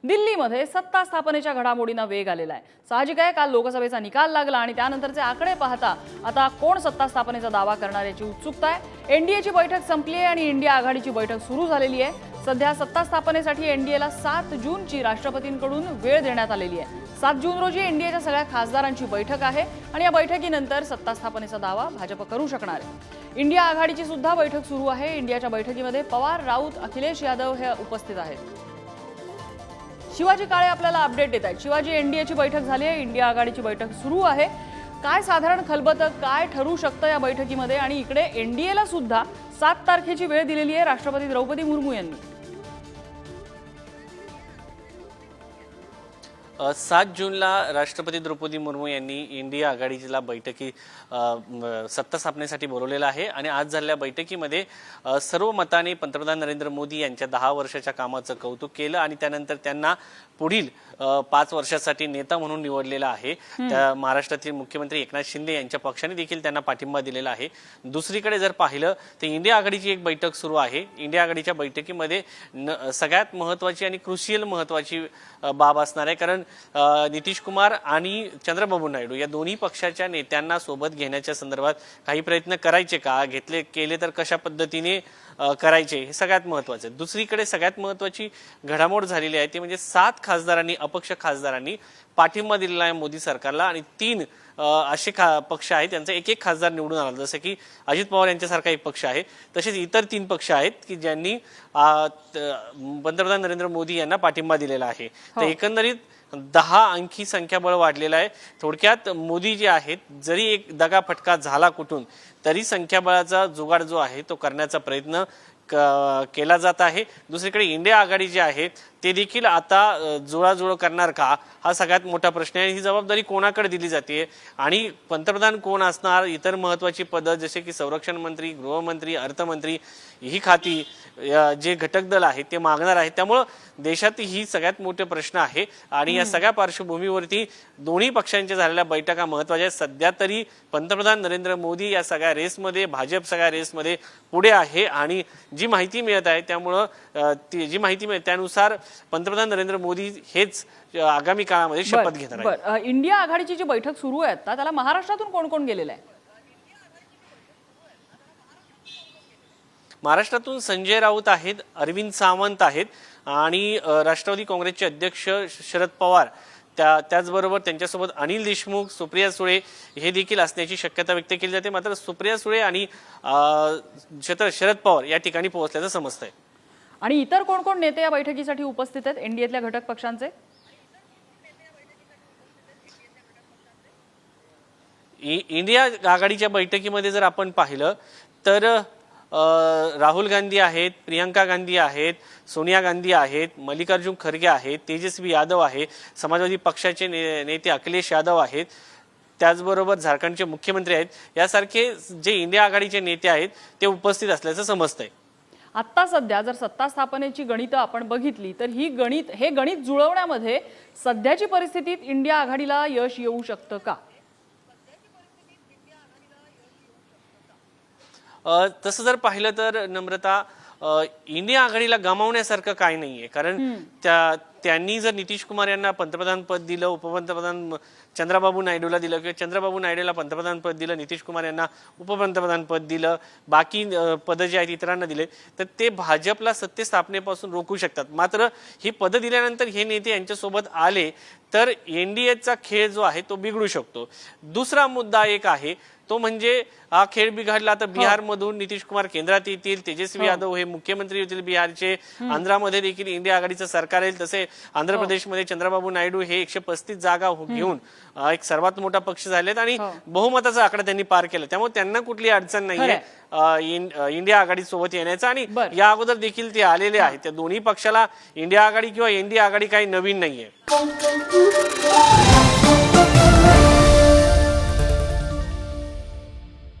दिल्लीमध्ये सत्ता स्थापनेच्या घडामोडींना वेग आलेला आहे। साहजिक आहे, काल लोकसभेचा निकाल लागला आणि त्यानंतरचे आकडे पाहता आता कोण सत्ता स्थापनेचा दावा करणार याची उत्सुकता आहे। एनडीएची बैठक संपली आहे आणि इंडिया आघाडीची बैठक सुरू झालेली आहे। सध्या सत्ता स्थापनेसाठी एनडीएला 7 जूनची राष्ट्रपतींकडून वेळ देण्यात आलेली आहे। 7 जून रोजी एनडीएच्या सगळ्या खासदारांची बैठक आहे आणि या बैठकीनंतर सत्ता स्थापनेचा दावा भाजप करू शकणार आहे। इंडिया आघाडीची सुद्धा बैठक सुरू आहे। इंडियाच्या बैठकीमध्ये पवार, राऊत, अखिलेश यादव हे उपस्थित आहेत। शिवाजी काळे आपल्याला अपडेट देत आहेत। शिवाजी, एनडीएची बैठक झाली आहे, इंडिया आघाडीची बैठक सुरू आहे। काय साधारण खलबतं, काय ठरू शकतं या बैठकीमध्ये? आणि इकडे एनडीएला सुद्धा 7 तारखेची वेळ दिलेली आहे राष्ट्रपती द्रौपदी मुर्मू यांनी। 7 जूनला राष्ट्रपती द्रौपदी मुर्मू यांनी इंडिया आघाडीला बैठकी सत्ता स्थापनेसाठी बोलवलेला आहे आणि आज झालेल्या बैठकीमध्ये सर्व मताने पंतप्रधान नरेंद्र मोदी यांच्या 10 वर्षाच्या कामाचं कौतुक केलं आणि त्यानंतर त्यांना पुढील 5 वर्षासाठी नेता म्हणून निवडलेला आहे। त्या महाराष्ट्रातील मुख्यमंत्री एकनाथ शिंदे यांच्या पक्षाने देखील त्यांना पाठिंबा दिलेला आहे। दुसरीकडे जर पाहिलं तर इंडिया आघाडीची एक बैठक सुरू आहे। इंडिया आघाडीच्या बैठकीमध्ये सगळ्यात महत्त्वाची आणि क्रुशियल महत्त्वाची बाब असणार आहे, कारण नितीश कुमार आणि चंद्रबाबू नायडू या दोन्ही पक्षाच्या नेत्यांना सोबत घेण्याच्या संदर्भात काही प्रयत्न करायचे का, केले तर कशा पद्धतीने करायचे, हे सगळ्यात महत्त्वाचं आहे। दुसरीकडे सगळ्यात महत्त्वाची घडामोड झालेली आहे ती म्हणजे 7 खासदारांनी, अपक्ष खासदारांनी पाठिंबा दिलेला आहे मोदी सरकारला आणि 3 असे पक्ष आहेत त्यांचा एक खासदार निवडून आला, जसं की अजित पवार यांच्यासारखा एक पक्ष आहे। तसेच इतर 3 पक्ष आहेत की ज्यांनी पंतप्रधान नरेंद्र मोदी यांना पाठिंबा दिलेला आहे। तर एकंदरीत 10 अंकी संख्याबळ वाढलेलं आहे। थोडक्यात मोदी जे आहेत, जरी एक दगाफटका झाला कुठून तरी संख्याबळाचा जुगाड जो आहे तो करण्याचा प्रयत्न केला जात आहे। दुसरीकडे इंडिया आघाडी जी आहे ते देखील आता जुळाजुळ करणार का, हा सगळ्यात मोठा प्रश्न आहे। ही जबाबदारी कोणाकडे दिली जाते आणि पंतप्रधान कोण असणार, इतर महत्त्वाची पदं जसे की संरक्षण मंत्री, गृहमंत्री, अर्थमंत्री ही खाती जे घटक दल आहे ते मागणार आहे। त्यामुळे देशात ही सगळ्यात मोठे प्रश्न आहे आणि या सगळ्या पार्श्वभूमीवरती दोन्ही पक्षांच्या झालेल्या बैठका महत्त्वाच्या आहेत। सध्या तरी पंतप्रधान नरेंद्र मोदी या सगळ्या रेसमध्ये, भाजप सगळ्या रेसमध्ये पुढे आहे आणि जी माहिती मिळत आहे त्यानुसार पंतप्रधान नरेंद्र मोदी हेच आगामी काळामध्ये शपथ घेणार आहेत। इंडिया आघाडीची जी बैठक सुरू आहे आता, त्याला महाराष्ट्रातून कोण कोण गेलेलं आहे? महाराष्ट्रातून संजय राऊत आहेत, अरविंद सावंत आहेत आणि राष्ट्रवादी काँग्रेसचे अध्यक्ष शरद पवार, त्याचबरोबर त्यांच्यासोबत अनिल देशमुख, सुप्रिया सुळे हे देखील असण्याची शक्यता व्यक्त केली जाते। मात्र सुप्रिया सुळे आणि शरद पवार या ठिकाणी पोहोचल्याचं समजतंय। आणि इतर कोण कोण नेते या बैठकीसाठी उपस्थित आहेत एनडीएतल्या घटक पक्षांचे? इंडिया आघाडीच्या बैठकीमध्ये जर आपण पाहिलं तर राहुल गांधी आहेत, प्रियंका गांधी आहेत, सोनिया गांधी आहेत, मल्लिकार्जुन खरगे आहेत, तेजस्वी यादव आहे, समाजवादी पक्षाचे नेते अखिलेश यादव आहेत, त्याचबरोबर झारखंडचे मुख्यमंत्री आहेत, यासारखे जे इंडिया आघाडीचे नेते आहेत ते उपस्थित असल्याचं समजतंय। आता सध्या जर सत्ता स्थापनेची गणितं आपण बघितली तर हे गणित जुळवण्यामध्ये सध्याची परिस्थितीत इंडिया आघाडीला यश येऊ शकतं का? तसं जर पाहिलं तर नम्रता, इंडिया आघाडीला गमावण्यासारखं काही नाहीये, कारण त्यांनी जर नितीश कुमार यांना पंतप्रधान पद दिलं, उपपंतप्रधान चंद्रबाबू नायडूला दिलं किंवा चंद्रबाबू नायडूला पंतप्रधान पद दिलं, नितीश कुमार यांना उपपंतप्रधान पद दिलं, बाकी पदं जे आहेत इतरांना दिले, तर ते भाजपला सत्ते स्थापनेपासून रोखू शकतात। मात्र ही पदं दिल्यानंतर हे नेते यांच्यासोबत आले तर एनडीएचा खेळ जो आहे तो बिघडू शकतो। दुसरा मुद्दा एक आहे तो म्हणजे हा खेळ बिघडला तर बिहारमधून नितीश कुमार केंद्रात येतील, तेजस्वी यादव हे मुख्यमंत्री होतील बिहारचे, आंध्रामध्ये देखील इंडिया आघाडीचं सरकार येईल, तसे आंध्र प्रदेशमध्ये चंद्रबाबू नायडू हे 135 जागा घेऊन एक सर्वात मोठा पक्ष झालेत आणि बहुमताचा आकडा त्यांनी पार केला। त्यामुळे त्यांना कुठली अडचण नाहीये इंडिया आघाडी सोबत येण्याचा आणि या अगोदर देखील ते आलेले आहेत। त्या दोन्ही पक्षाला इंडिया आघाडी किंवा एनडीए आघाडी काही नवीन नाहीये।